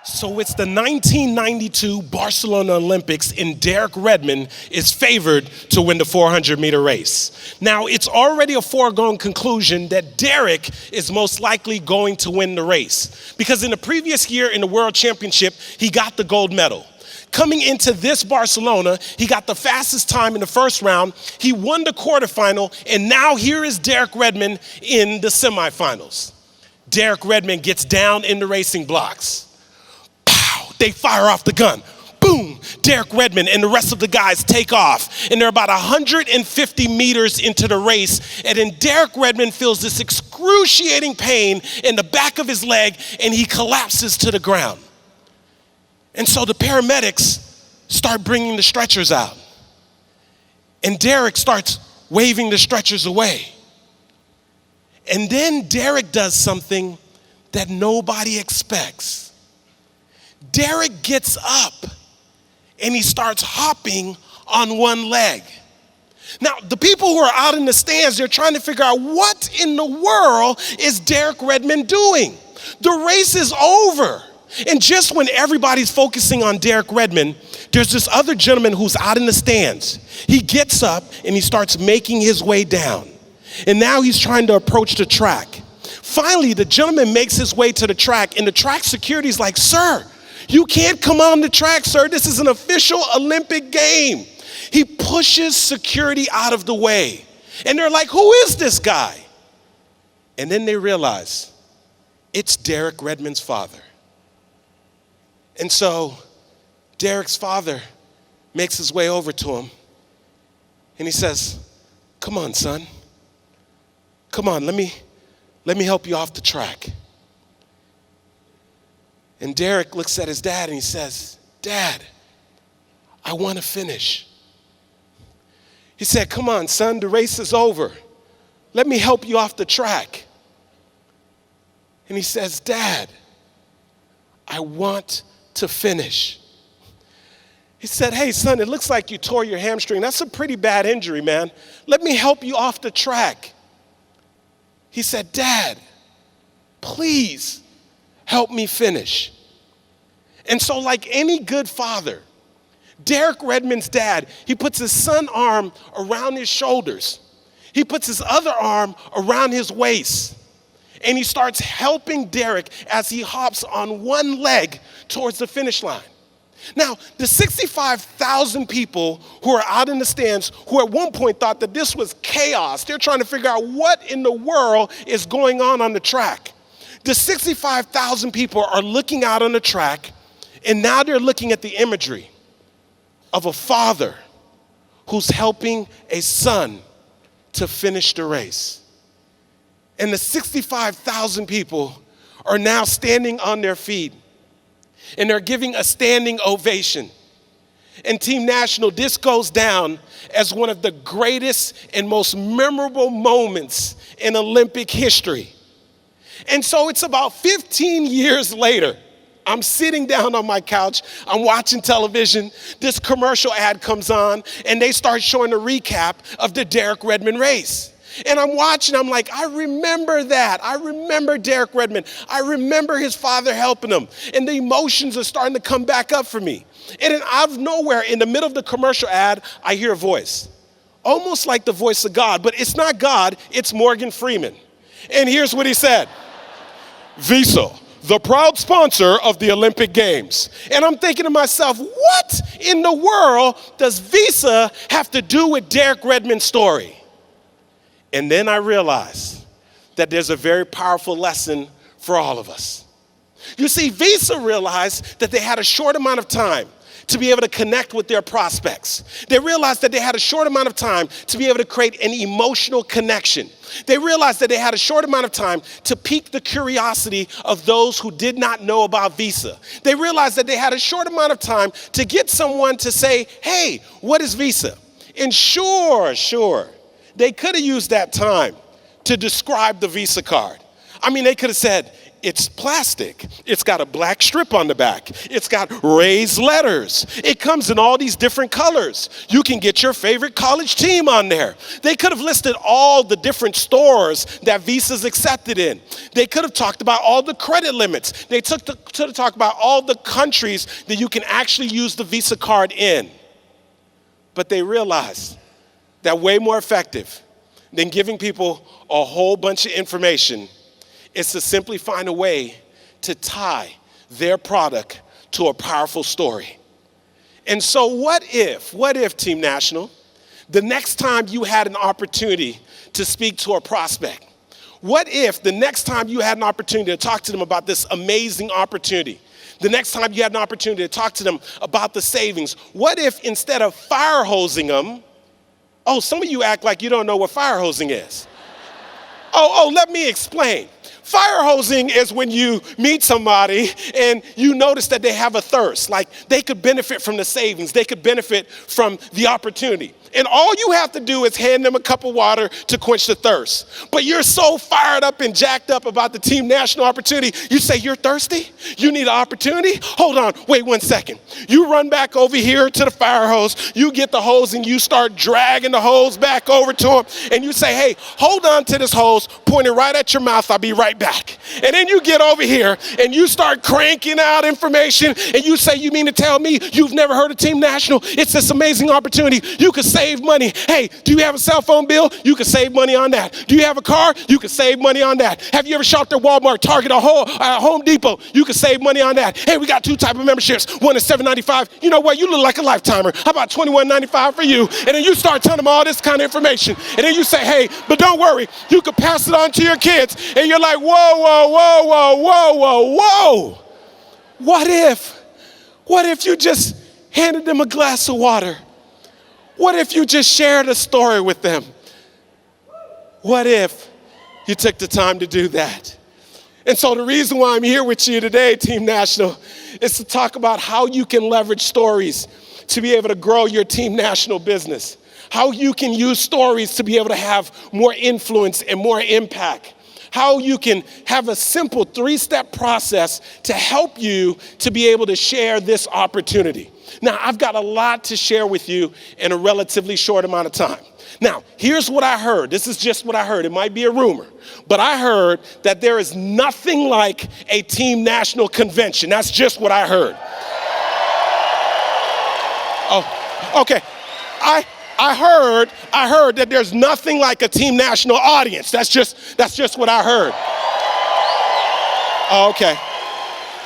So it's the 1992 Barcelona Olympics, and Derek Redmond is favored to win the 400-meter race. Now, it's already a foregone conclusion that Derek is most likely going to win the race, because in the previous year in the World Championship, he got the gold medal. Coming into this Barcelona, he got the fastest time in the first round, he won the quarterfinal, and now here is Derek Redmond in the semifinals. Derek Redmond gets down in the racing blocks. They fire off the gun. Boom! Derek Redmond and the rest of the guys take off. And they're about 150 meters into the race. And then Derek Redmond feels this excruciating pain in the back of his leg, and he collapses to the ground. And so the paramedics start bringing the stretchers out. And Derek starts waving the stretchers away. And then Derek does something that nobody expects. Derek gets up and he starts hopping on one leg. Now, the people who are out in the stands, they're trying to figure out what in the world is Derek Redmond doing? The race is over. And just when everybody's focusing on Derek Redmond, there's this other gentleman who's out in the stands. He gets up and he starts making his way down. And now he's trying to approach the track. Finally, the gentleman makes his way to the track, and the track security's like, "Sir, you can't come on the track, sir. This is an official Olympic game." He pushes security out of the way. And they're like, "Who is this guy?" And then they realize it's Derek Redmond's father. And so Derek's father makes his way over to him. And he says, "Come on, son. Come on, let me help you off the track." And Derek looks at his dad and he says, "Dad, I want to finish." He said, "Come on, son, the race is over. Let me help you off the track." And he says, "Dad, I want to finish." He said, "Hey, son, it looks like you tore your hamstring. That's a pretty bad injury, man. Let me help you off the track." He said, "Dad, please help me finish." And so, like any good father, Derek Redmond's dad, he puts his son's arm around his shoulders. He puts his other arm around his waist. And he starts helping Derek as he hops on one leg towards the finish line. Now, the 65,000 people who are out in the stands, who at one point thought that this was chaos, they're trying to figure out what in the world is going on the track. The 65,000 people are looking out on the track, and now they're looking at the imagery of a father who's helping a son to finish the race. And the 65,000 people are now standing on their feet, and they're giving a standing ovation. And Team National, this goes down as one of the greatest and most memorable moments in Olympic history. And so it's about 15 years later. I'm sitting down on my couch, I'm watching television, this commercial ad comes on, and they start showing a recap of the Derek Redmond race. And I'm watching, I'm like, I remember that. I remember Derek Redmond. I remember his father helping him. And the emotions are starting to come back up for me. And then out of nowhere, in the middle of the commercial ad, I hear a voice. Almost like the voice of God, but it's not God, it's Morgan Freeman. And here's what he said. "Visa, the proud sponsor of the Olympic Games." And I'm thinking to myself, what in the world does Visa have to do with Derek Redmond's story? And then I realized that there's a very powerful lesson for all of us. You see, Visa realized that they had a short amount of time to be able to connect with their prospects. They realized that they had a short amount of time to be able to create an emotional connection. They realized that they had a short amount of time to pique the curiosity of those who did not know about Visa. They realized that they had a short amount of time to get someone to say, "Hey, what is Visa?" And sure, they could have used that time to describe the Visa card. I mean, they could have said, it's plastic. It's got a black strip on the back. It's got raised letters. It comes in all these different colors. You can get your favorite college team on there. They could have listed all the different stores that Visa's accepted in. They could have talked about all the credit limits. They could have talked about all the countries that you can actually use the Visa card in. But they realized that way more effective than giving people a whole bunch of information is to simply find a way to tie their product to a powerful story. And so what if Team National, the next time you had an opportunity to speak to a prospect, what if the next time you had an opportunity to talk to them about this amazing opportunity, the next time you had an opportunity to talk to them about the savings, what if instead of fire hosing them, oh, some of you act like you don't know what fire hosing is. Let me explain. Fire hosing is when you meet somebody and you notice that they have a thirst, like they could benefit from the savings, they could benefit from the opportunity. And all you have to do is hand them a cup of water to quench the thirst. But you're so fired up and jacked up about the Team National opportunity, you say, you're thirsty? You need an opportunity? Hold on, wait 1 second. You run back over here to the fire hose, you get the hose and you start dragging the hose back over to them. And you say, hey, hold on to this hose, point it right at your mouth, I'll be right back. And then you get over here and you start cranking out information and you say, you mean to tell me you've never heard of Team National? It's this amazing opportunity. You could save money. Hey, do you have a cell phone bill? You can save money on that. Do you have a car? You can save money on that. Have you ever shopped at Walmart, Target, or Home Depot? You can save money on that. Hey, we got 2 types of memberships. One is $7.95. You know what? You look like a lifetimer. How about $21.95 for you? And then you start telling them all this kind of information. And then you say, hey, but don't worry. You could pass it on to your kids. And you're like, whoa, whoa, whoa, whoa, whoa, whoa, whoa. What if you just handed them a glass of water? What if you just shared a story with them? What if you took the time to do that? And so the reason why I'm here with you today, Team National, is to talk about how you can leverage stories to be able to grow your Team National business. How you can use stories to be able to have more influence and more impact. How you can have a simple 3-step process to help you to be able to share this opportunity. Now, I've got a lot to share with you in a relatively short amount of time. Now, here's what I heard. This is just what I heard. It might be a rumor, but I heard that there is nothing like a Team National convention. That's just what I heard. Oh, okay. I heard that there's nothing like a Team National audience. That's just what I heard. Oh, okay.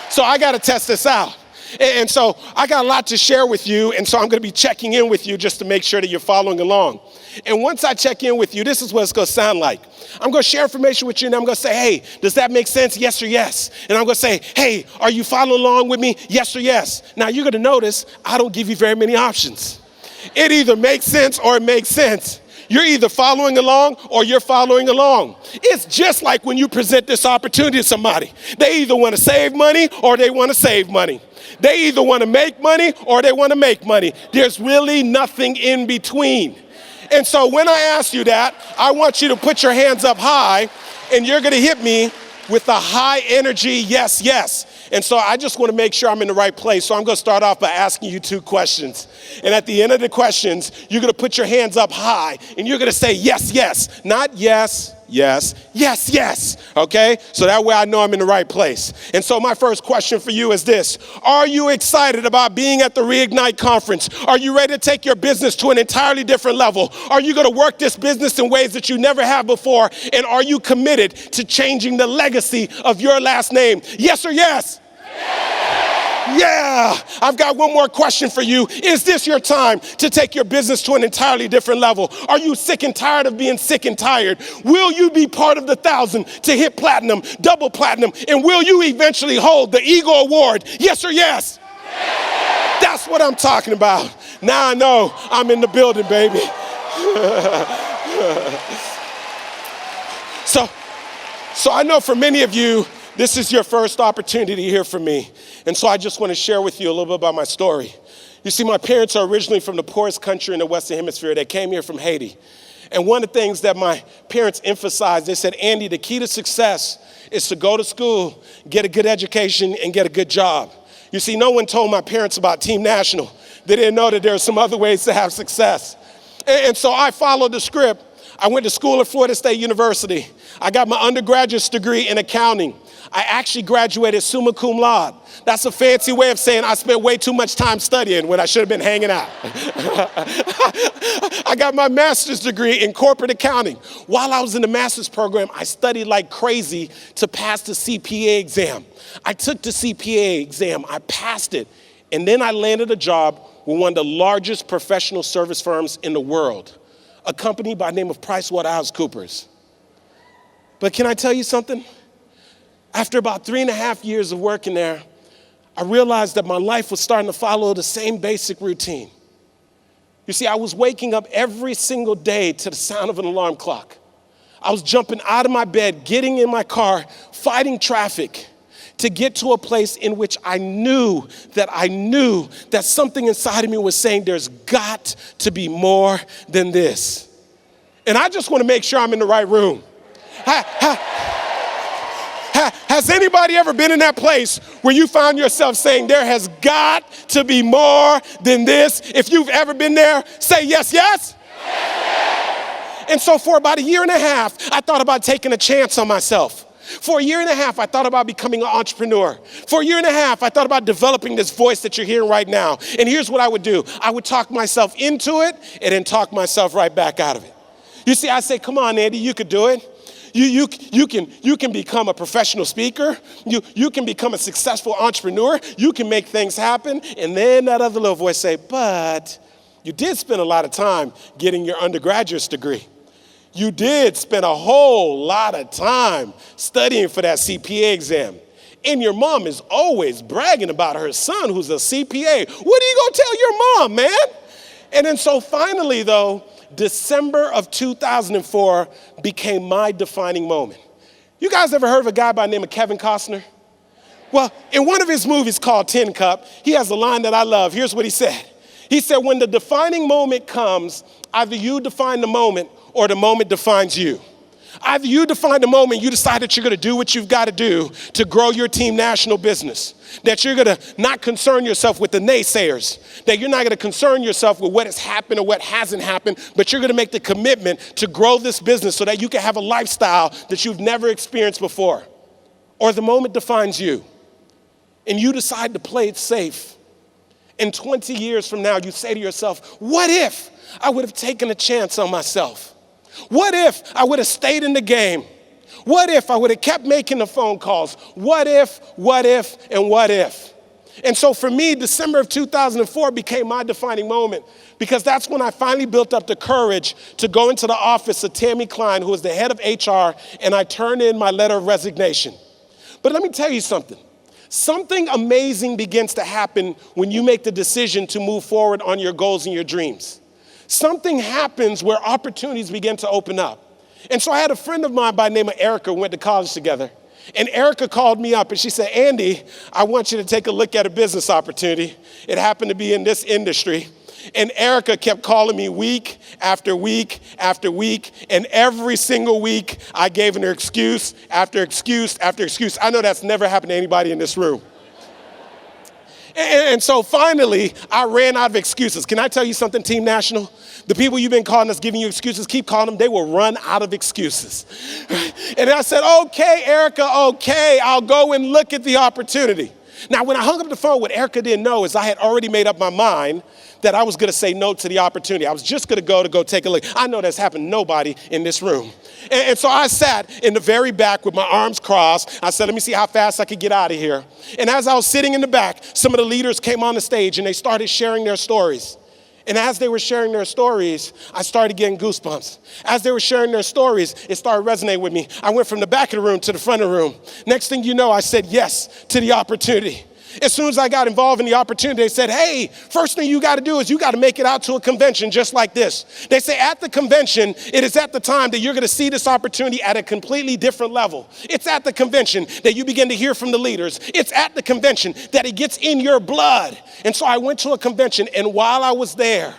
So I got to test this out. And so I got a lot to share with you, and so I'm going to be checking in with you just to make sure that you're following along. And once I check in with you, this is what it's going to sound like. I'm going to share information with you, and I'm going to say, hey, does that make sense? Yes or yes? And I'm going to say, hey, are you following along with me? Yes or yes? Now, you're going to notice I don't give you very many options. It either makes sense or it makes sense. You're either following along or you're following along. It's just like when you present this opportunity to somebody. They either want to save money or they want to save money. They either want to make money or they want to make money. There's really nothing in between. And so when I ask you that, I want you to put your hands up high and you're going to hit me with a high energy yes, yes. And so I just want to make sure I'm in the right place. So I'm going to start off by asking you 2 questions. And at the end of the questions, you're going to put your hands up high and you're going to say yes, yes. Not yes, yes, yes, yes. Okay? So that way I know I'm in the right place. And so my first question for you is this. Are you excited about being at the Reignite Conference? Are you ready to take your business to an entirely different level? Are you going to work this business in ways that you never have before? And are you committed to changing the legacy of your last name? Yes or yes? Yeah, I've got one more question for you. Is this your time to take your business to an entirely different level? Are you sick and tired of being sick and tired? Will you be part of the 1,000 to hit platinum, double platinum, and will you eventually hold the Eagle Award? Yes or yes? Yes. That's what I'm talking about. Now I know I'm in the building, baby. So I know for many of you, this is your first opportunity to hear from me. And so I just want to share with you a little bit about my story. You see, my parents are originally from the poorest country in the Western Hemisphere. They came here from Haiti. And one of the things that my parents emphasized, they said, Andy, the key to success is to go to school, get a good education, and get a good job. You see, no one told my parents about Team National. They didn't know that there are some other ways to have success. And so I followed the script. I went to school at Florida State University. I got my undergraduate degree in accounting. I actually graduated summa cum laude. That's a fancy way of saying I spent way too much time studying when I should have been hanging out. I got my master's degree in corporate accounting. While I was in the master's program, I studied like crazy to pass the CPA exam. I took the CPA exam, I passed it, and then I landed a job with one of the largest professional service firms in the world, a company by the name of PricewaterhouseCoopers. But can I tell you something? After about 3.5 years of working there, I realized that my life was starting to follow the same basic routine. You see, I was waking up every single day to the sound of an alarm clock. I was jumping out of my bed, getting in my car, fighting traffic to get to a place in which I knew that something inside of me was saying there's got to be more than this. And I just want to make sure I'm in the right room. Has anybody ever been in that place where you found yourself saying there has got to be more than this? If you've ever been there, say yes, yes. And so for about 1.5 years, I thought about taking a chance on myself. For 1.5 years, I thought about becoming an entrepreneur. For 1.5 years, I thought about developing this voice that you're hearing right now. And here's what I would do. I would talk myself into it and then talk myself right back out of it. You see, I say, come on, Andy, you could do it. You can become a professional speaker. You can become a successful entrepreneur. You can make things happen. And then that other little voice say, but you did spend a lot of time getting your undergraduate degree. You did spend a whole lot of time studying for that CPA exam. And your mom is always bragging about her son who's a CPA. What are you going to tell your mom, man? And then so finally, though, December of 2004 became my defining moment. You guys ever heard of a guy by the name of Kevin Costner? Well, in one of his movies called Tin Cup, he has a line that I love. Here's what he said. He said, when the defining moment comes, either you define the moment or the moment defines you. Either you define the moment, you decide that you're going to do what you've got to do to grow your Team National business, that you're going to not concern yourself with the naysayers, that you're not going to concern yourself with what has happened or what hasn't happened, but you're going to make the commitment to grow this business so that you can have a lifestyle that you've never experienced before. Or the moment defines you, and you decide to play it safe. And 20 years from now, you say to yourself, what if I would have taken a chance on myself? What if I would have stayed in the game? What if I would have kept making the phone calls? What if, and what if? And so for me, December of 2004 became my defining moment because that's when I finally built up the courage to go into the office of Tammy Klein, who was the head of HR, and I turned in my letter of resignation. But let me tell you something. Something amazing begins to happen when you make the decision to move forward on your goals and your dreams. Something happens where opportunities begin to open up. And so I had a friend of mine by the name of Erica, who went to college together. And Erica called me up and she said, Andy, I want you to take a look at a business opportunity. It happened to be in this industry. And Erica kept calling me week after week after week. And every single week, I gave her excuse after excuse after excuse. I know that's never happened to anybody in this room. And so finally, I ran out of excuses. Can I tell you something, Team National? The people you've been calling us, giving you excuses, keep calling them. They will run out of excuses. And I said, okay, Erica, okay, I'll go and look at the opportunity. Now, when I hung up the phone, what Erica didn't know is I had already made up my mind that I was going to say no to the opportunity. I was just going to go take a look. I know that's happened to nobody in this room. And so I sat in the very back with my arms crossed. I said, let me see how fast I could get out of here. And as I was sitting in the back, some of the leaders came on the stage and they started sharing their stories. And as they were sharing their stories, I started getting goosebumps. As they were sharing their stories, it started resonating with me. I went from the back of the room to the front of the room. Next thing you know, I said yes to the opportunity. As soon as I got involved in the opportunity, they said, hey, first thing you got to do is you got to make it out to a convention just like this. They say at the convention, it is at the time that you're going to see this opportunity at a completely different level. It's at the convention that you begin to hear from the leaders. It's at the convention that it gets in your blood. And so I went to a convention, and while I was there,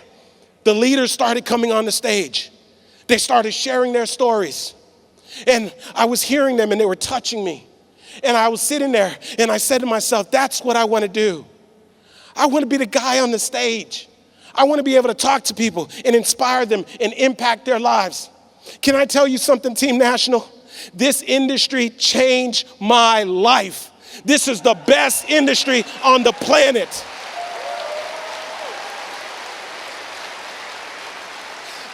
the leaders started coming on the stage. They started sharing their stories. And I was hearing them and they were touching me. And I was sitting there and I said to myself, that's what I want to do. I want to be the guy on the stage. I want to be able to talk to people and inspire them and impact their lives. Can I tell you something, Team National? This industry changed my life. This is the best industry on the planet.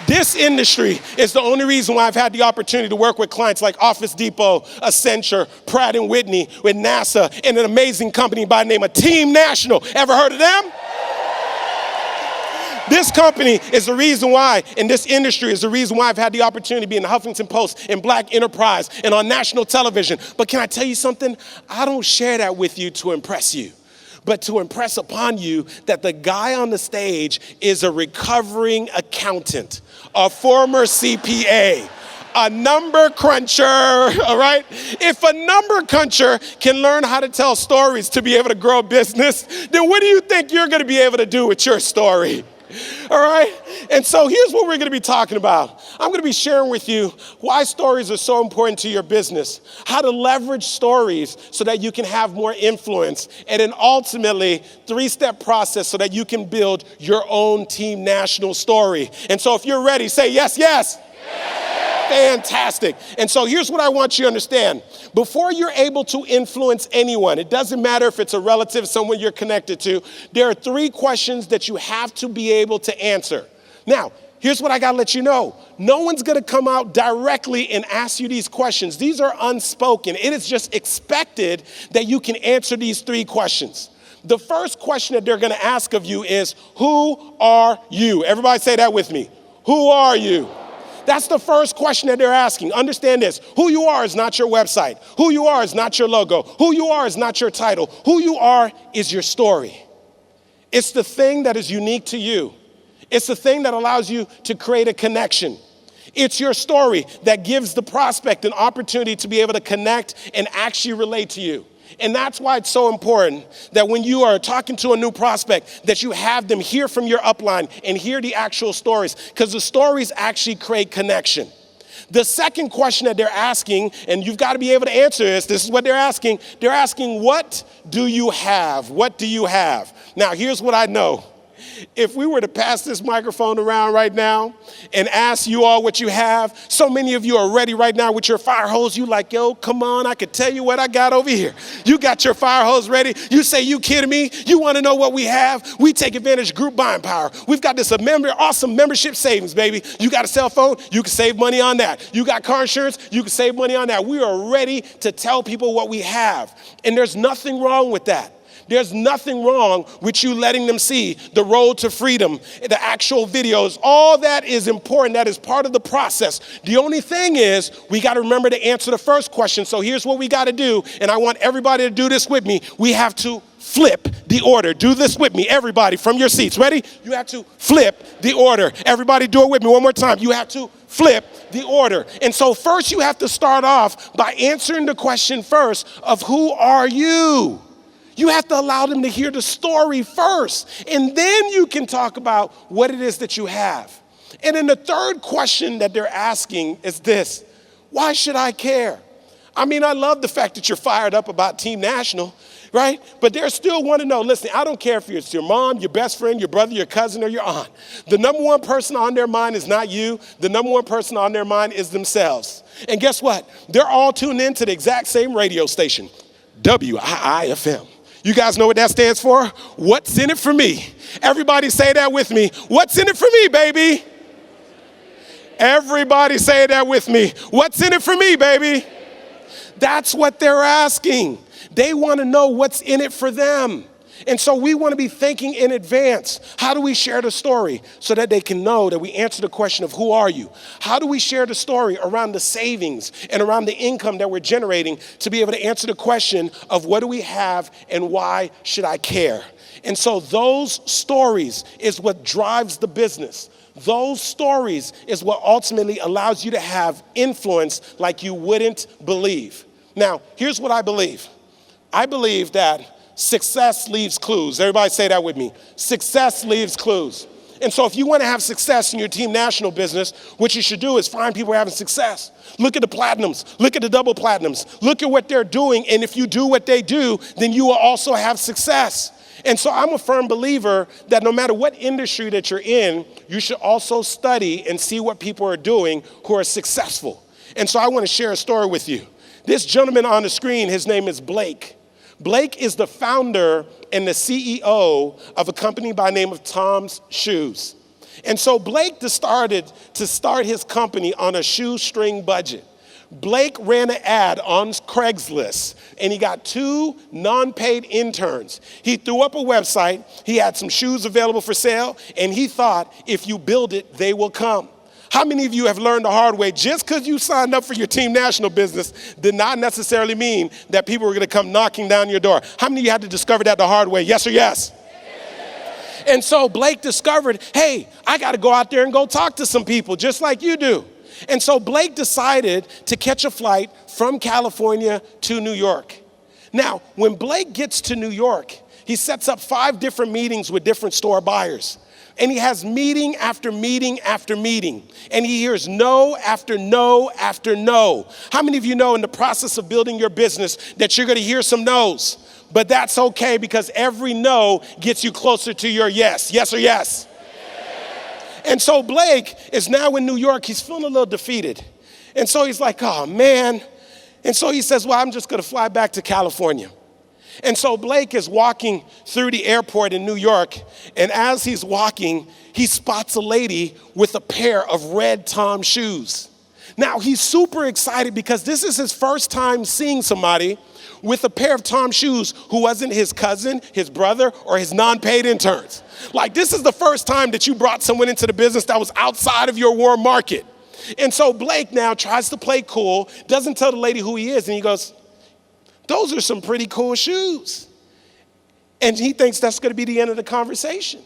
This industry is the only reason why I've had the opportunity to work with clients like Office Depot, Accenture, Pratt & Whitney, with NASA, and an amazing company by the name of Team National. Ever heard of them? This company is the reason why, and this industry is the reason why I've had the opportunity to be in the Huffington Post, in Black Enterprise, and on national television. But can I tell you something? I don't share that with you to impress you, but to impress upon you that the guy on the stage is a recovering accountant, a former CPA, a number cruncher, all right? If a number cruncher can learn how to tell stories to be able to grow a business, then what do you think you're gonna be able to do with your story? All right? And so here's what we're going to be talking about. I'm going to be sharing with you why stories are so important to your business, how to leverage stories so that you can have more influence, and then ultimately, 3-step process so that you can build your own Team National story. And so if you're ready, say yes, yes. Fantastic. And so here's what I want you to understand. Before you're able to influence anyone, it doesn't matter if it's a relative, someone you're connected to, there are 3 questions that you have to be able to answer. Now, here's what I got to let you know. No one's going to come out directly and ask you these questions. These are unspoken. It is just expected that you can answer these 3 questions. The first question that they're going to ask of you is, who are you? Everybody say that with me. Who are you? That's the first question that they're asking. Understand this. Who you are is not your website. Who you are is not your logo. Who you are is not your title. Who you are is your story. It's the thing that is unique to you. It's the thing that allows you to create a connection. It's your story that gives the prospect an opportunity to be able to connect and actually relate to you. And that's why it's so important that when you are talking to a new prospect, that you have them hear from your upline and hear the actual stories, because the stories actually create connection. The second question that they're asking, and you've got to be able to answer this is what they're asking. They're asking, what do you have? What do you have? Now, here's what I know. If we were to pass this microphone around right now and ask you all what you have, so many of you are ready right now with your fire hose. You like, yo, come on, I could tell you what I got over here. You got your fire hose ready. You say, you kidding me? You want to know what we have? We take advantage of group buying power. We've got this awesome membership savings, baby. You got a cell phone? You can save money on that. You got car insurance? You can save money on that. We are ready to tell people what we have. And there's nothing wrong with that. There's nothing wrong with you letting them see the road to freedom, the actual videos. All that is important. That is part of the process. The only thing is we got to remember to answer the first question. So here's what we got to do, and I want everybody to do this with me. We have to flip the order. Do this with me, everybody, from your seats. Ready? You have to flip the order. Everybody do it with me one more time. You have to flip the order. And so first you have to start off by answering the question first of who are you? You have to allow them to hear the story first, and then you can talk about what it is that you have. And then the third question that they're asking is this: why should I care? I mean, I love the fact that you're fired up about Team National, right? But they still want to know, listen, I don't care if it's your mom, your best friend, your brother, your cousin, or your aunt. The number one person on their mind is not you. The number one person on their mind is themselves. And guess what? They're all tuned in to the exact same radio station, WIIFM. You guys know what that stands for? What's in it for me? Everybody say that with me. What's in it for me, baby? Everybody say that with me. What's in it for me, baby? That's what they're asking. They want to know what's in it for them. And so we want to be thinking in advance. How do we share the story so that they can know that we answer the question of who are you? How do we share the story around the savings and around the income that we're generating to be able to answer the question of what do we have and why should I care? And so those stories is what drives the business. Those stories is what ultimately allows you to have influence like you wouldn't believe. Now, here's what I believe. I believe that success leaves clues. Everybody say that with me. Success leaves clues. And so if you want to have success in your team national business, what you should do is find people having success. Look at the platinums, look at the double platinums, look at what they're doing, and if you do what they do, then you will also have success. And so I'm a firm believer that no matter what industry that you're in, you should also study and see what people are doing who are successful. And so I want to share a story with you. This gentleman on the screen, his name is Blake. Blake is the founder and the CEO of a company by the name of Tom's Shoes. And so Blake decided to start his company on a shoestring budget. Blake ran an ad on Craigslist, and he got 2 non-paid interns. He threw up a website, he had some shoes available for sale, and he thought, if you build it, they will come. How many of you have learned the hard way? Just because you signed up for your team national business did not necessarily mean that people were going to come knocking down your door. How many of you had to discover that the hard way? Yes or yes? And so Blake discovered, hey, I got to go out there and go talk to some people just like you do. And so Blake decided to catch a flight from California to New York. Now, when Blake gets to New York, he sets up 5 different meetings with different store buyers. And he has meeting after meeting after meeting. And he hears no after no after no. How many of you know in the process of building your business that you're going to hear some no's? But that's okay because every no gets you closer to your yes. Yes or yes? And so Blake is now in New York. He's feeling a little defeated. And so he's like, oh, man. And so he says, well, I'm just going to fly back to California. And so Blake is walking through the airport in New York, and as he's walking, he spots a lady with a pair of red Tom shoes. Now, he's super excited because this is his first time seeing somebody with a pair of Tom shoes who wasn't his cousin, his brother, or his non-paid interns. Like, this is the first time that you brought someone into the business that was outside of your warm market. And so Blake now tries to play cool, doesn't tell the lady who he is, and he goes, those are some pretty cool shoes. And he thinks that's going to be the end of the conversation.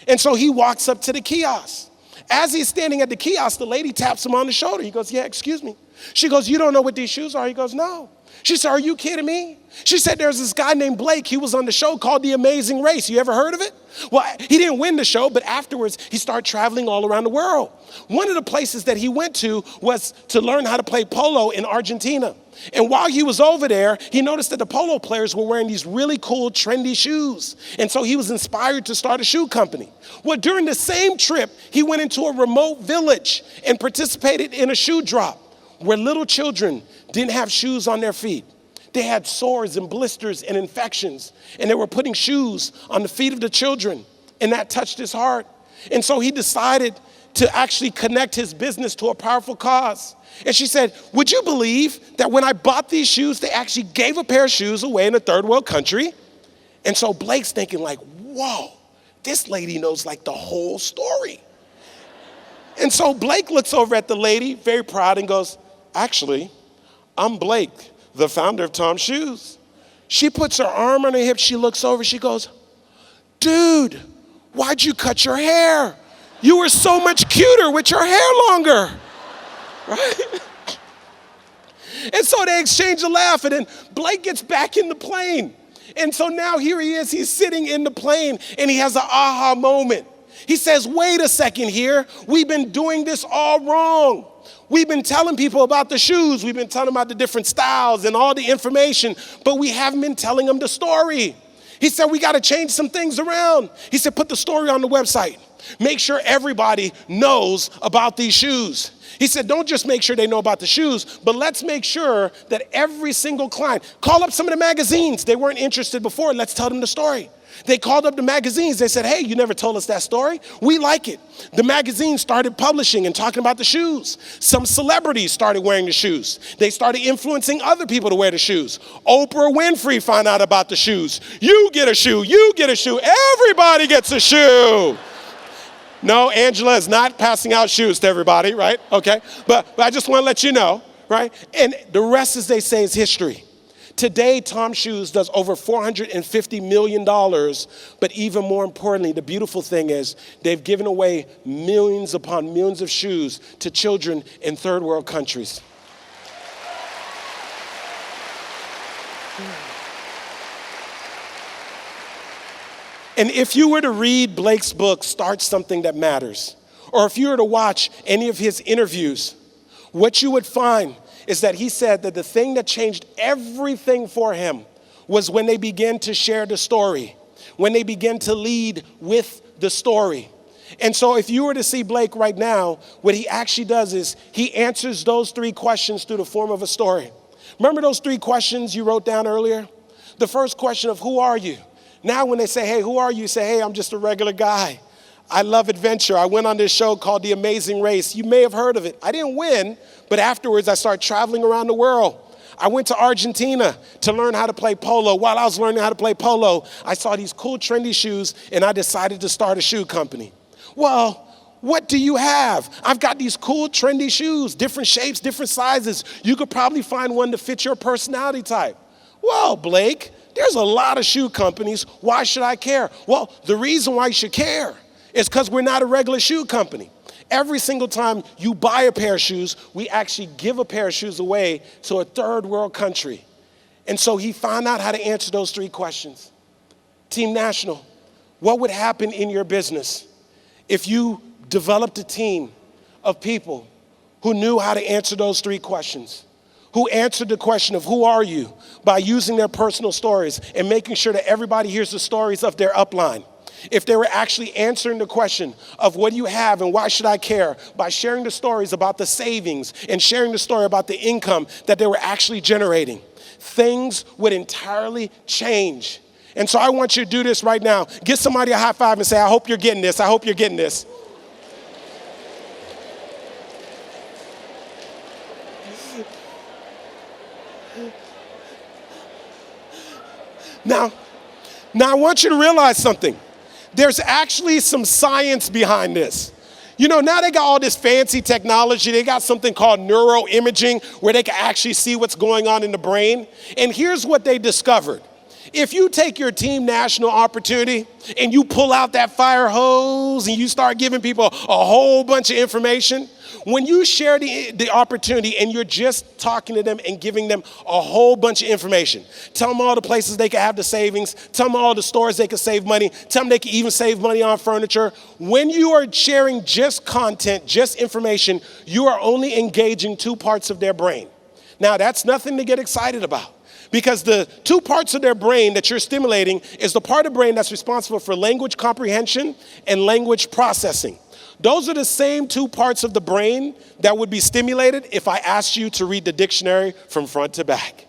And so he walks up to the kiosk. As he's standing at the kiosk, the lady taps him on the shoulder. He goes, yeah, excuse me. She goes, you don't know what these shoes are? He goes, no. She said, are you kidding me? She said, there's this guy named Blake. He was on the show called The Amazing Race. You ever heard of it? Well, he didn't win the show, but afterwards, he started traveling all around the world. One of the places that he went to was to learn how to play polo in Argentina. And while he was over there, he noticed that the polo players were wearing these really cool, trendy shoes. And so he was inspired to start a shoe company. Well, during the same trip, he went into a remote village and participated in a shoe drop where little children didn't have shoes on their feet. They had sores and blisters and infections, and they were putting shoes on the feet of the children, and that touched his heart. And so he decided to actually connect his business to a powerful cause. And she said, would you believe that when I bought these shoes, they actually gave a pair of shoes away in a third world country? And so Blake's thinking like, whoa, this lady knows like the whole story. And so Blake looks over at the lady, very proud, and goes, actually, I'm Blake, the founder of Tom's Shoes. She puts her arm on her hip, she looks over, she goes, dude, why'd you cut your hair? You were so much cuter with your hair longer, right? And so they exchange a laugh, and then Blake gets back in the plane. And so now here he is, he's sitting in the plane, and he has an aha moment. He says, wait a second here, we've been doing this all wrong. We've been telling people about the shoes, we've been telling them about the different styles and all the information, but we haven't been telling them the story. He said, we gotta change some things around. He said, put the story on the website. Make sure everybody knows about these shoes. He said, don't just make sure they know about the shoes, but let's make sure that every single client, call up some of the magazines. They weren't interested before, let's tell them the story. They called up the magazines. They said, hey, you never told us that story. We like it. The magazines started publishing and talking about the shoes. Some celebrities started wearing the shoes. They started influencing other people to wear the shoes. Oprah Winfrey found out about the shoes. You get a shoe. You get a shoe. Everybody gets a shoe. No, Angela is not passing out shoes to everybody, right? Okay. But I just want to let you know, right? And the rest, as they say, is history. Today, Tom's Shoes does over $450 million, but even more importantly, the beautiful thing is they've given away millions upon millions of shoes to children in third world countries. And if you were to read Blake's book, Start Something That Matters, or if you were to watch any of his interviews, what you would find is that he said that the thing that changed everything for him was when they began to share the story, when they began to lead with the story. And so if you were to see Blake right now, what he actually does is he answers those 3 questions through the form of a story. Remember those 3 questions you wrote down earlier? The first question of who are you? Now when they say, hey, who are you? You say, hey, I'm just a regular guy. I love adventure. I went on this show called The Amazing Race. You may have heard of it. I didn't win, but afterwards I started traveling around the world. I went to Argentina to learn how to play polo. While I was learning how to play polo, I saw these cool, trendy shoes, and I decided to start a shoe company. Well, what do you have? I've got these cool, trendy shoes, different shapes, different sizes. You could probably find one to fit your personality type. Well, Blake, there's a lot of shoe companies. Why should I care? Well, the reason why you should care is because we're not a regular shoe company. Every single time you buy a pair of shoes, we actually give a pair of shoes away to a third world country. And so he found out how to answer those 3 questions. Team National, what would happen in your business if you developed a team of people who knew how to answer those 3 questions? Who answered the question of who are you by using their personal stories and making sure that everybody hears the stories of their upline. If they were actually answering the question of what do you have and why should I care by sharing the stories about the savings and sharing the story about the income that they were actually generating, things would entirely change. And so I want you to do this right now. Give somebody a high five and say, I hope you're getting this. I hope you're getting this. Now I want you to realize something. There's actually some science behind this. You know, now they got all this fancy technology. They got something called neuroimaging where they can actually see what's going on in the brain. And here's what they discovered. If you take your Team National opportunity and you pull out that fire hose and you start giving people a whole bunch of information, when you share the opportunity and you're just talking to them and giving them a whole bunch of information, tell them all the places they can have the savings, tell them all the stores they can save money, tell them they can even save money on furniture. When you are sharing just content, just information, you are only engaging 2 parts of their brain. Now, that's nothing to get excited about. Because the 2 parts of their brain that you're stimulating is the part of the brain that's responsible for language comprehension and language processing. Those are the same 2 parts of the brain that would be stimulated if I asked you to read the dictionary from front to back.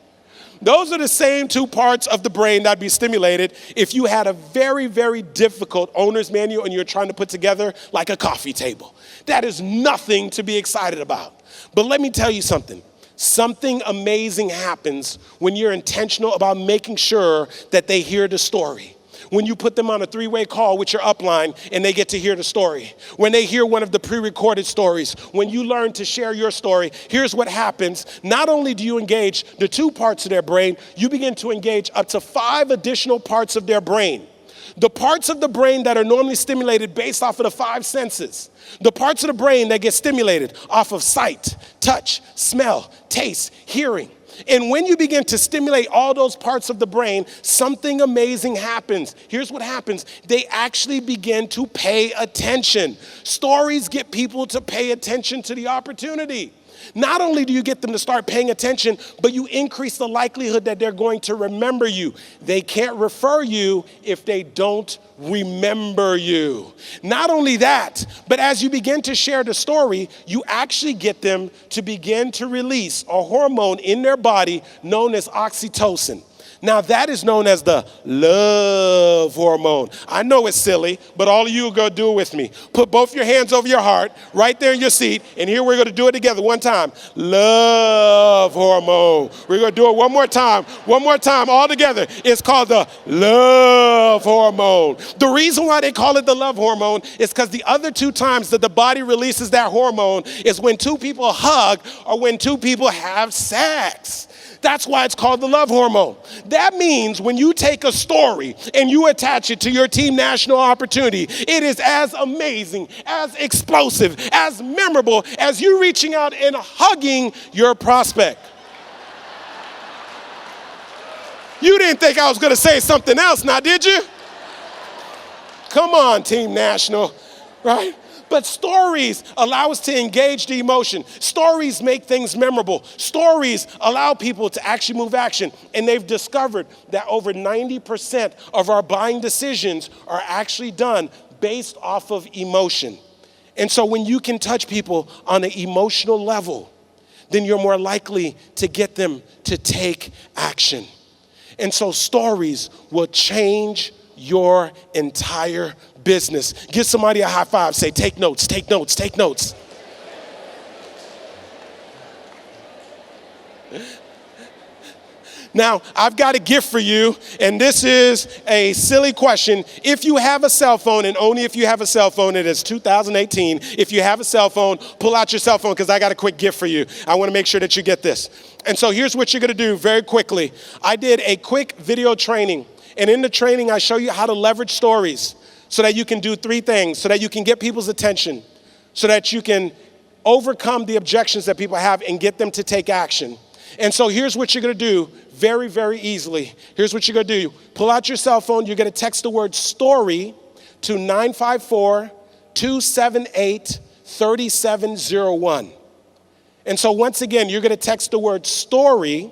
Those are the same 2 parts of the brain that'd be stimulated if you had a very, very difficult owner's manual and you're trying to put together like a coffee table. That is nothing to be excited about. But let me tell you something. Something amazing happens when you're intentional about making sure that they hear the story. When you put them on a 3-way call with your upline and they get to hear the story. When they hear one of the pre-recorded stories. When you learn to share your story, here's what happens. Not only do you engage the 2 parts of their brain, you begin to engage up to 5 additional parts of their brain. The parts of the brain that are normally stimulated based off of the 5 senses. The parts of the brain that get stimulated off of sight, touch, smell, taste, hearing. And when you begin to stimulate all those parts of the brain, something amazing happens. Here's what happens. They actually begin to pay attention. Stories get people to pay attention to the opportunity. Not only do you get them to start paying attention, but you increase the likelihood that they're going to remember you. They can't refer you if they don't remember you. Not only that, but as you begin to share the story, you actually get them to begin to release a hormone in their body known as oxytocin. Now that is known as the love hormone. I know it's silly, but all of you are going to do it with me. Put both your hands over your heart, right there in your seat, and here we're going to do it together one time. Love hormone. We're going to do it one more time, all together. It's called the love hormone. The reason why they call it the love hormone is because the other 2 times that the body releases that hormone is when 2 people hug or when 2 people have sex. That's why it's called the love hormone. That means when you take a story and you attach it to your Team National opportunity, it is as amazing, as explosive, as memorable as you reaching out and hugging your prospect. You didn't think I was going to say something else now, did you? Come on, Team National, right? But stories allow us to engage the emotion. Stories make things memorable. Stories allow people to actually move action. And they've discovered that over 90% of our buying decisions are actually done based off of emotion. And so when you can touch people on an emotional level, then you're more likely to get them to take action. And so stories will change your entire business. Give somebody a high five. Say, take notes, take notes, take notes. Now, I've got a gift for you, and this is a silly question. If you have a cell phone, and only if you have a cell phone, it is 2018. If you have a cell phone, pull out your cell phone because I got a quick gift for you. I want to make sure that you get this. And so here's what you're going to do very quickly. I did a quick video training, and in the training, I show you how to leverage stories so that you can do three things, so that you can get people's attention, so that you can overcome the objections that people have and get them to take action. And so here's what you're going to do very, very easily. Here's what you're going to do. Pull out your cell phone. You're going to text the word story to 954-278-3701. And so once again, you're going to text the word story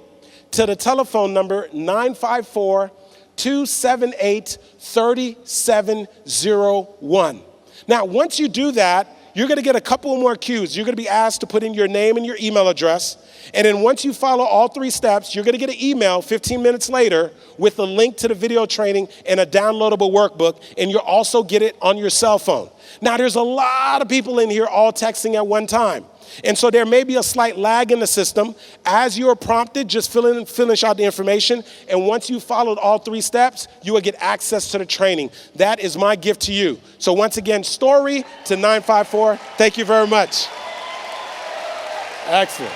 to the telephone number 954-278-3701. Now, once you do that, you're going to get a couple more cues. You're going to be asked to put in your name and your email address. And then once you follow all three steps, you're going to get an email 15 minutes later with a link to the video training and a downloadable workbook. And you'll also get it on your cell phone. Now, there's a lot of people in here all texting at one time. And so there may be a slight lag in the system. As you are prompted, just finish out the information. And once you've followed all three steps, you will get access to the training. That is my gift to you. So once again, story to 954. Thank you very much. Excellent.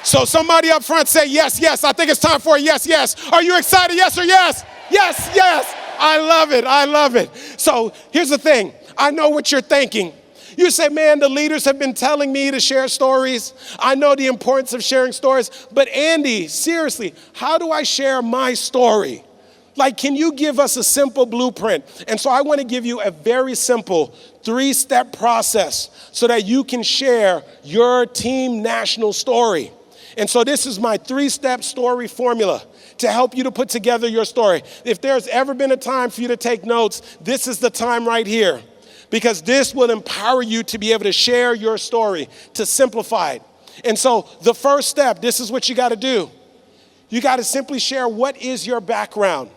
So somebody up front say, yes, yes. I think it's time for a yes, yes. Are you excited? Yes or yes? Yes, yes. I love it. I love it. So here's the thing. I know what you're thinking. You say, man, the leaders have been telling me to share stories. I know the importance of sharing stories. But Andy, seriously, how do I share my story? Like, can you give us a simple blueprint? And so I want to give you a very simple 3-step process so that you can share your team national story. And so this is my 3-step story formula to help you to put together your story. If there's ever been a time for you to take notes, this is the time right here. Because this will empower you to be able to share your story, to simplify it. And so the first step, this is what you got to do. You got to simply share what is your background.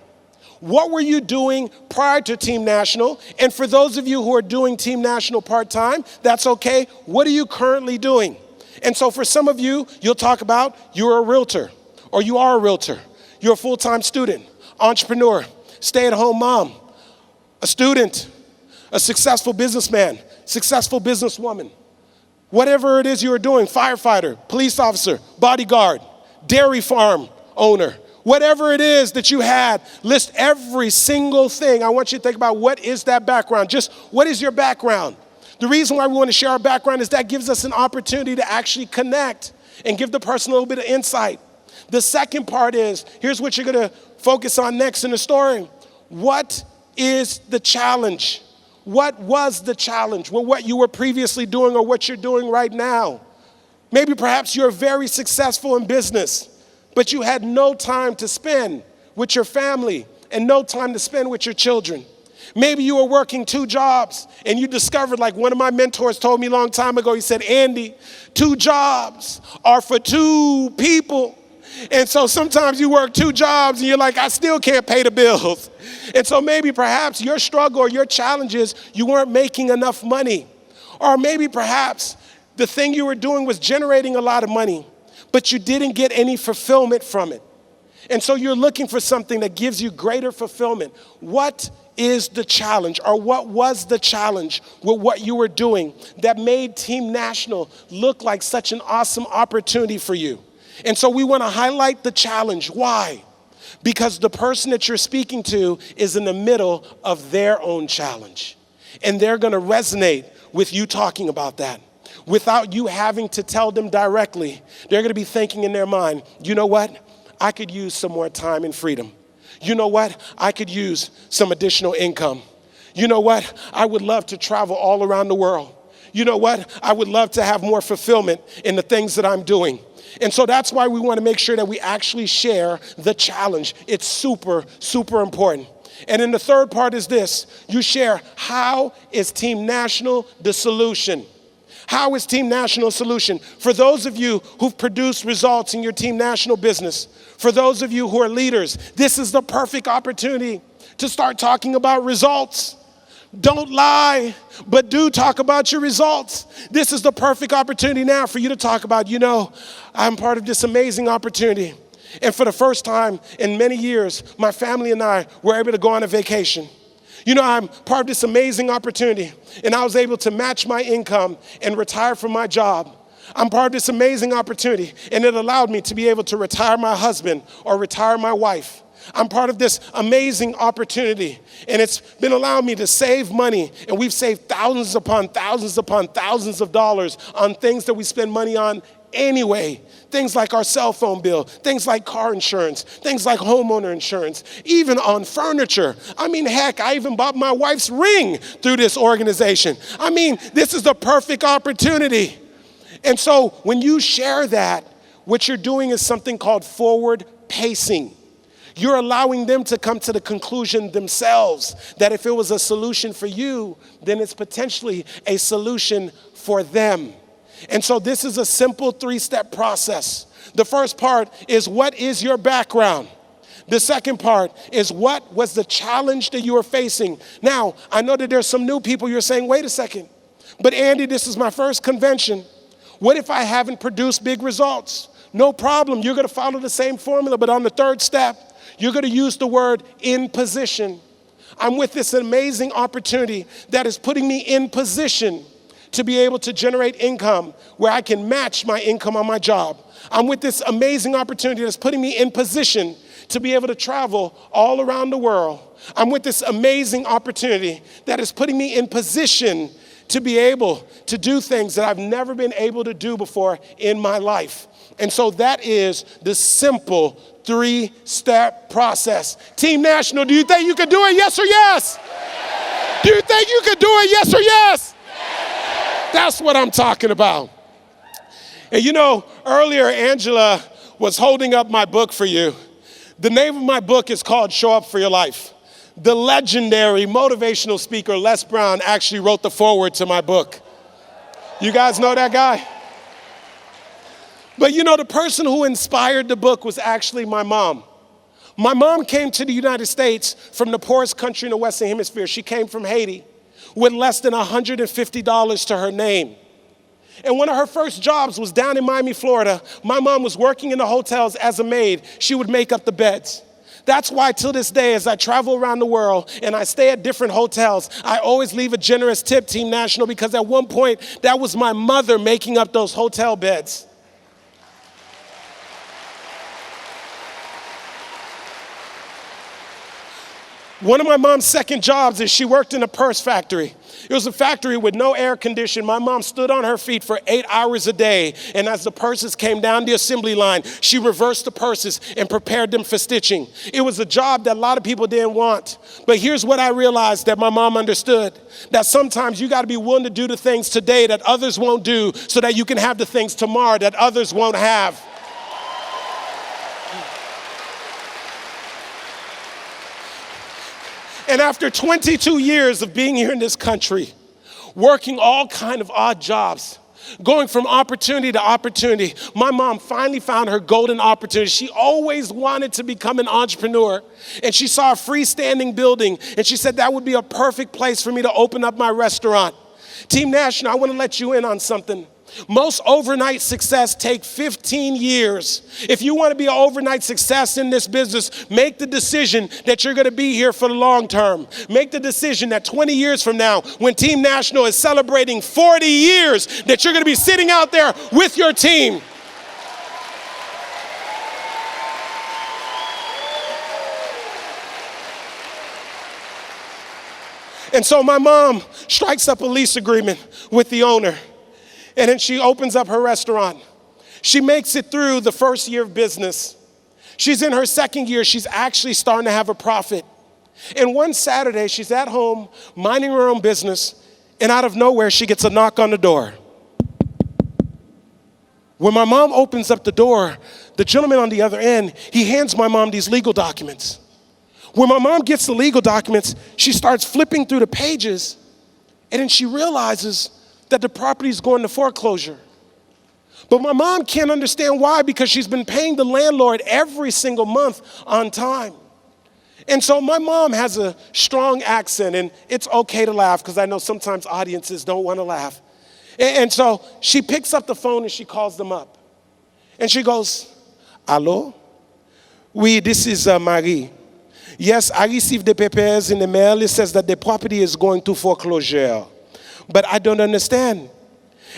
What were you doing prior to Team National? And for those of you who are doing Team National part-time, that's okay. What are you currently doing? And so for some of you, you'll talk about you're a realtor, or you are a realtor. You're a full-time student, entrepreneur, stay-at-home mom, a student, a successful businessman, successful businesswoman. Whatever it is you are doing, firefighter, police officer, bodyguard, dairy farm owner, whatever it is that you had, list every single thing. I want you to think about what is that background. Just what is your background? The reason why we want to share our background is that gives us an opportunity to actually connect and give the person a little bit of insight. The second part is, here's what you're going to focus on next in the story. What is the challenge? What was the challenge? Well, what you were previously doing or what you're doing right now. Maybe perhaps you're very successful in business, but you had no time to spend with your family and no time to spend with your children. Maybe you were working 2 jobs and you discovered, like one of my mentors told me a long time ago, he said, Andy, 2 jobs are for 2 people. And so sometimes you work 2 jobs and you're like, I still can't pay the bills. And so maybe perhaps your struggle or your challenge is you weren't making enough money. Or maybe perhaps the thing you were doing was generating a lot of money, but you didn't get any fulfillment from it. And so you're looking for something that gives you greater fulfillment. What is the challenge, or what was the challenge with what you were doing that made Team National look like such an awesome opportunity for you? And so we want to highlight the challenge. Why? Because the person that you're speaking to is in the middle of their own challenge. And they're going to resonate with you talking about that. Without you having to tell them directly, they're going to be thinking in their mind, you know what? I could use some more time and freedom. You know what? I could use some additional income. You know what? I would love to travel all around the world. You know what? I would love to have more fulfillment in the things that I'm doing. And so that's why we want to make sure that we actually share the challenge. It's super, super important. And then the third part is this. You share, how is Team National the solution? How is Team National a solution? For those of you who've produced results in your Team National business, for those of you who are leaders, this is the perfect opportunity to start talking about results. Don't lie, but do talk about your results. This is the perfect opportunity now for you to talk about, I'm part of this amazing opportunity. And for the first time in many years, my family and I were able to go on a vacation. I'm part of this amazing opportunity, and I was able to match my income and retire from my job. I'm part of this amazing opportunity, and it allowed me to be able to retire my husband or retire my wife. I'm part of this amazing opportunity, and it's been allowing me to save money, and we've saved thousands upon thousands of dollars on things that we spend money on anyway. Things like our cell phone bill, things like car insurance, things like homeowner insurance, even on furniture. Heck, I even bought my wife's ring through this organization. This is the perfect opportunity. And so when you share that, what you're doing is something called forward pacing. You're allowing them to come to the conclusion themselves that if it was a solution for you, then it's potentially a solution for them. And so this is a simple 3-step process. The first part is, what is your background? The second part is, what was the challenge that you were facing? Now, I know that there's some new people. You're saying, wait a second, but Andy, this is my first convention. What if I haven't produced big results? No problem. You're going to follow the same formula, but on the third step, you're going to use the word in position. I'm with this amazing opportunity that is putting me in position to be able to generate income where I can match my income on my job. I'm with this amazing opportunity that's putting me in position to be able to travel all around the world. I'm with this amazing opportunity that is putting me in position to be able to do things that I've never been able to do before in my life. And so that is the simple 3-step process. Team National, do you think you could do it? Yes or yes? Yes. Do you think you could do it? Yes or yes? Yes. That's what I'm talking about. And earlier Angela was holding up my book for you. The name of my book is called Show Up for Your Life. The legendary motivational speaker Les Brown actually wrote the foreword to my book. You guys know that guy? But the person who inspired the book was actually my mom. My mom came to the United States from the poorest country in the Western Hemisphere. She came from Haiti with less than $150 to her name. And one of her first jobs was down in Miami, Florida. My mom was working in the hotels as a maid. She would make up the beds. That's why till this day, as I travel around the world and I stay at different hotels, I always leave a generous tip, Team National, because at one point, that was my mother making up those hotel beds. One of my mom's second jobs is she worked in a purse factory. It was a factory with no air conditioning. My mom stood on her feet for 8 hours a day, and as the purses came down the assembly line, she reversed the purses and prepared them for stitching. It was a job that a lot of people didn't want. But here's what I realized that my mom understood, that sometimes you got to be willing to do the things today that others won't do so that you can have the things tomorrow that others won't have. And after 22 years of being here in this country, working all kind of odd jobs, going from opportunity to opportunity, my mom finally found her golden opportunity. She always wanted to become an entrepreneur, and she saw a freestanding building, and she said that would be a perfect place for me to open up my restaurant. Team National, I want to let you in on something. Most overnight success take 15 years. If you want to be an overnight success in this business, make the decision that you're going to be here for the long term. Make the decision that 20 years from now, when Team National is celebrating 40 years, that you're going to be sitting out there with your team. And so my mom strikes up a lease agreement with the owner. And then she opens up her restaurant. She makes it through the first year of business. She's in her second year. She's actually starting to have a profit. And one Saturday, she's at home, minding her own business, and out of nowhere, she gets a knock on the door. When my mom opens up the door, the gentleman on the other end, he hands my mom these legal documents. When my mom gets the legal documents, she starts flipping through the pages, and then she realizes that the property is going to foreclosure. But my mom can't understand why, because she's been paying the landlord every single month on time. And so my mom has a strong accent, and it's okay to laugh because I know sometimes audiences don't want to laugh. And so she picks up the phone and she calls them up. And she goes, "Hello? Oui, this is Marie. Yes, I received the papers in the mail. It says that the property is going to foreclosure. But I don't understand.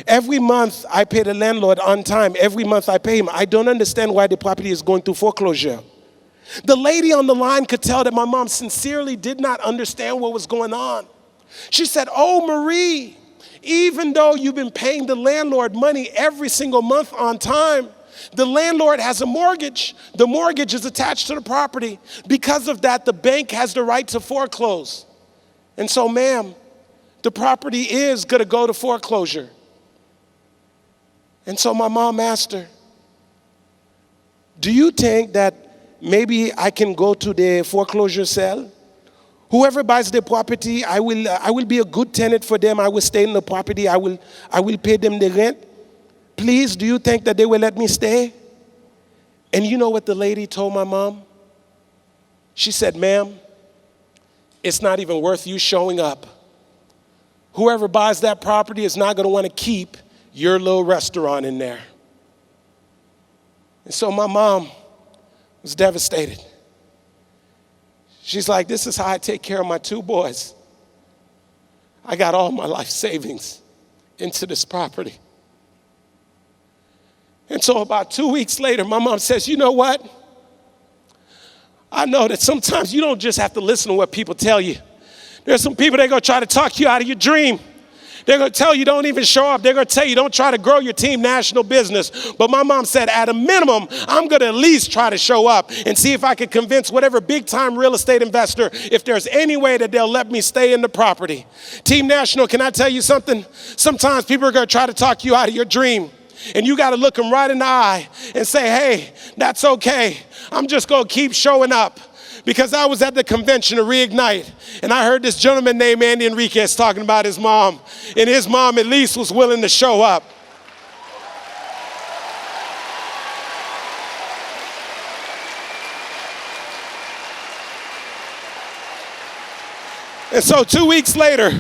Every month I pay the landlord on time. Every month I pay him. I don't understand why the property is going to foreclosure." The lady on the line could tell that my mom sincerely did not understand what was going on. She said, "Oh, Marie, even though you've been paying the landlord money every single month on time, the landlord has a mortgage. The mortgage is attached to the property. Because of that, the bank has the right to foreclose. And so, ma'am, the property is going to go to foreclosure." And so my mom asked her, "Do you think that maybe I can go to the foreclosure sale? Whoever buys the property, I will be a good tenant for them. I will stay in the property. I will pay them the rent. Please, do you think that they will let me stay?" And you know what the lady told my mom? She said, "Ma'am, it's not even worth you showing up. Whoever buys that property is not going to want to keep your little restaurant in there." And so my mom was devastated. She's like, "This is how I take care of my two boys. I got all my life savings into this property." And so about 2 weeks later, my mom says, "You know what? I know that sometimes you don't just have to listen to what people tell you. There's some people that are going to try to talk you out of your dream. They're going to tell you don't even show up. They're going to tell you don't try to grow your team national business." But my mom said, at a minimum, I'm going to at least try to show up and see if I can convince whatever big-time real estate investor if there's any way that they'll let me stay in the property. Team National, can I tell you something? Sometimes people are going to try to talk you out of your dream. And you got to look them right in the eye and say, "Hey, that's okay. I'm just going to keep showing up." Because I was at the convention to Reignite, and I heard this gentleman named Andy Henriquez talking about his mom, and his mom at least was willing to show up. And so 2 weeks later,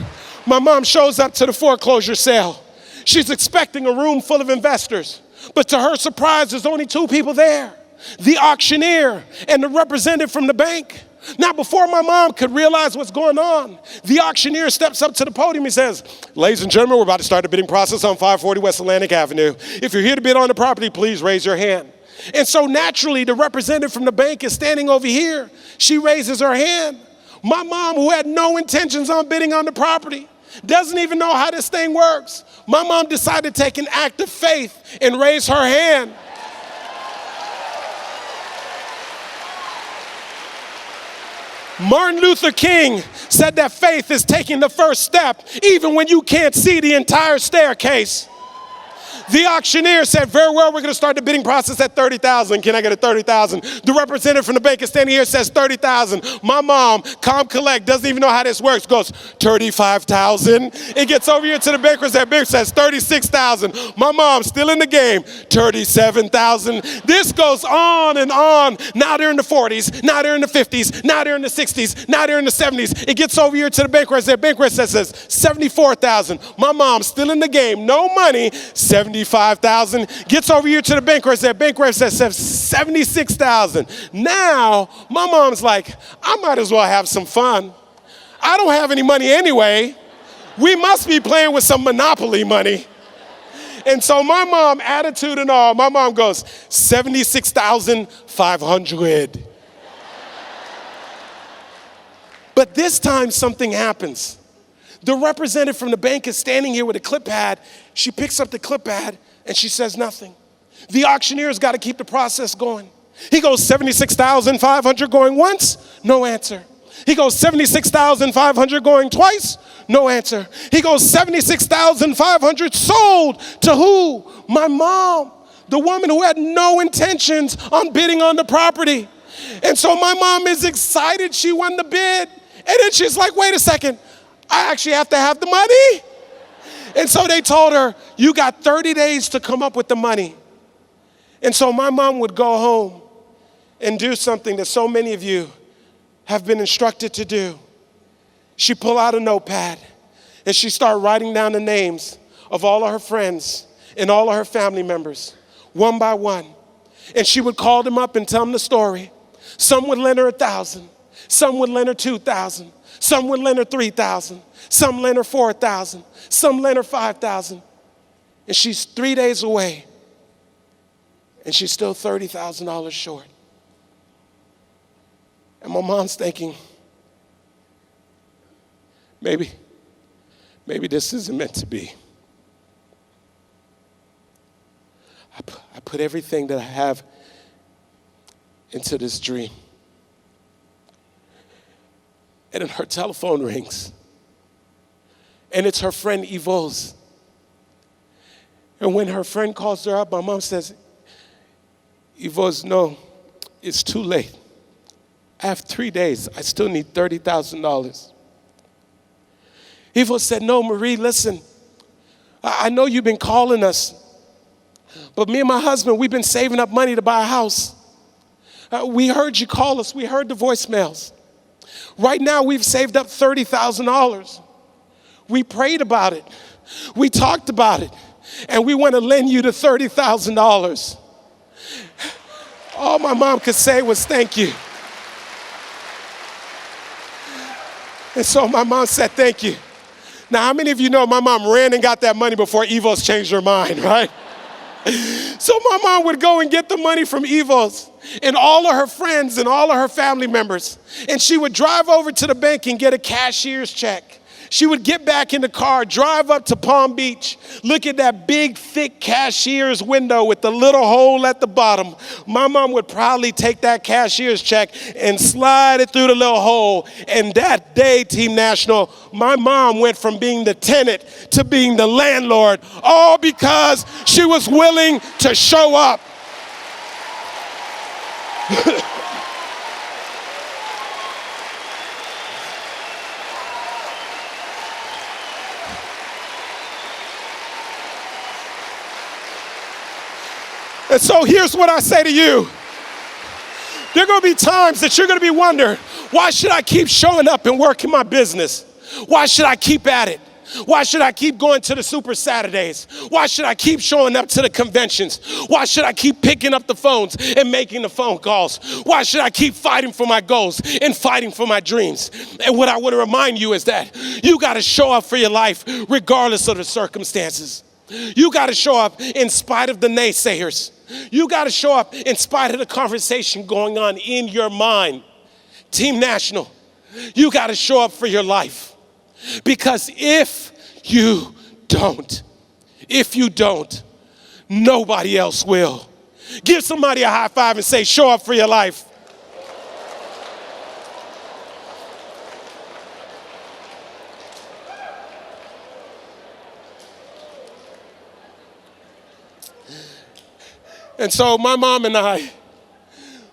my mom shows up to the foreclosure sale. She's expecting a room full of investors, but to her surprise, there's only two people there: the auctioneer and the representative from the bank. Now, before my mom could realize what's going on, the auctioneer steps up to the podium. He says, "Ladies and gentlemen, we're about to start the bidding process on 540 West Atlantic Avenue. If you're here to bid on the property, please raise your hand." And so naturally, the representative from the bank is standing over here. She raises her hand. My mom, who had no intentions on bidding on the property, doesn't even know how this thing works. My mom decided to take an act of faith and raise her hand. Martin Luther King said that faith is taking the first step, even when you can't see the entire staircase. The auctioneer said, "Very well, we're going to start the bidding process at $30,000. Can I get a $30,000? The representative from the bank is standing here, says $30,000. My mom, calm, collect, doesn't even know how this works, goes, $35,000. It gets over here to the bankers. That banker says $36,000. My mom's still in the game, $37,000. This goes on and on. Now they're in the 40s. Now they're in the 50s. Now they're in the 60s. Now they're in the 70s. It gets over here to the banker. That banker says $74,000. My mom's still in the game. No money, $75,000. Gets over here to the bank rate. That bank rate says $76,000. Now, my mom's like, I might as well have some fun. I don't have any money anyway. We must be playing with some Monopoly money. And so my mom, attitude and all, my mom goes, $76,500. But this time something happens. The representative from the bank is standing here with a clip pad. She picks up the clip pad and she says nothing. The auctioneer's got to keep the process going. He goes 76,500 going once, no answer. He goes 76,500 going twice, no answer. He goes 76,500 sold to who? My mom, the woman who had no intentions on bidding on the property. And so my mom is excited she won the bid. And then she's like, wait a second, I actually have to have the money? And so they told her, you got 30 days to come up with the money. And so my mom would go home and do something that so many of you have been instructed to do. She'd pull out a notepad and she'd start writing down the names of all of her friends and all of her family members, one by one. And she would call them up and tell them the story. Some would lend her 1,000. Some would lend her 2,000. Some would lend her 3,000. Some lend her 4,000. Some lend her 5,000. And she's 3 days away. And she's still $30,000 short. And my mom's thinking, maybe this isn't meant to be. I put everything that I have into this dream. And then her telephone rings. And it's her friend Yvonne's. And when her friend calls her up, my mom says, Yvonne's, no, it's too late. I have 3 days. I still need $30,000. Yvonne said, no, Marie, listen. I know you've been calling us. But me and my husband, we've been saving up money to buy a house. We heard you call us. We heard the voicemails. Right now, we've saved up $30,000. We prayed about it. We talked about it. And we want to lend you the $30,000. All my mom could say was thank you. And so my mom said thank you. Now, how many of you know my mom ran and got that money before Evo's changed her mind, right? So my mom would go and get the money from Evo's and all of her friends and all of her family members. And she would drive over to the bank and get a cashier's check. She would get back in the car, drive up to Palm Beach, look at that big, thick cashier's window with the little hole at the bottom. My mom would probably take that cashier's check and slide it through the little hole. And that day, Team National, my mom went from being the tenant to being the landlord, all because she was willing to show up. And so here's what I say to you. There are going to be times that you're going to be wondering, why should I keep showing up and working my business? Why should I keep at it? Why should I keep going to the Super Saturdays? Why should I keep showing up to the conventions? Why should I keep picking up the phones and making the phone calls? Why should I keep fighting for my goals and fighting for my dreams? And what I want to remind you is that you got to show up for your life regardless of the circumstances. You got to show up in spite of the naysayers. You got to show up in spite of the conversation going on in your mind. Team National, you got to show up for your life. Because if you don't, nobody else will. Give somebody a high five and say, show up for your life. And so my mom and I,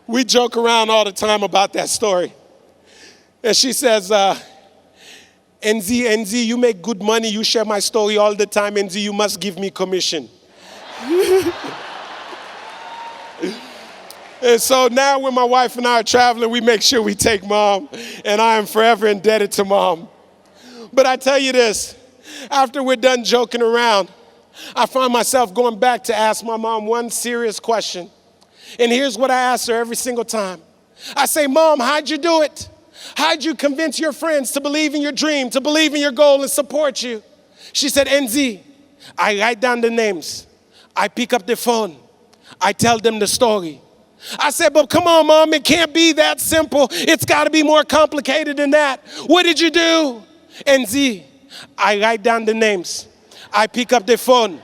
we joke around all the time about that story. And she says, NZ, you make good money. You share my story all the time. NZ, you must give me commission. And so now when my wife and I are traveling, we make sure we take mom. And I am forever indebted to mom. But I tell you this, after we're done joking around, I find myself going back to ask my mom one serious question. And here's what I ask her every single time. I say, Mom, how'd you do it? How'd you convince your friends to believe in your dream, to believe in your goal and support you? She said, NZ, I write down the names. I pick up the phone. I tell them the story. I said, but come on, Mom, it can't be that simple. It's got to be more complicated than that. What did you do? NZ, I write down the names. I pick up the phone.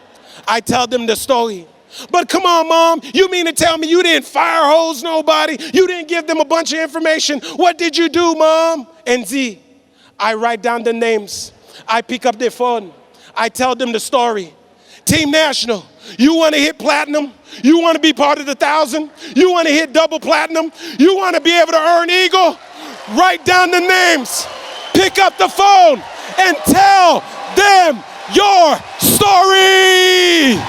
I tell them the story. But come on, Mom, you mean to tell me you didn't fire hose nobody? You didn't give them a bunch of information? What did you do, Mom? And Z, I write down the names. I pick up their phone. I tell them the story. Team National, you want to hit platinum? You want to be part of the 1,000? You want to hit double platinum? You want to be able to earn Eagle? Write down the names. Pick up the phone and tell them your story.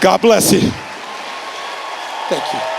God bless you. Thank you.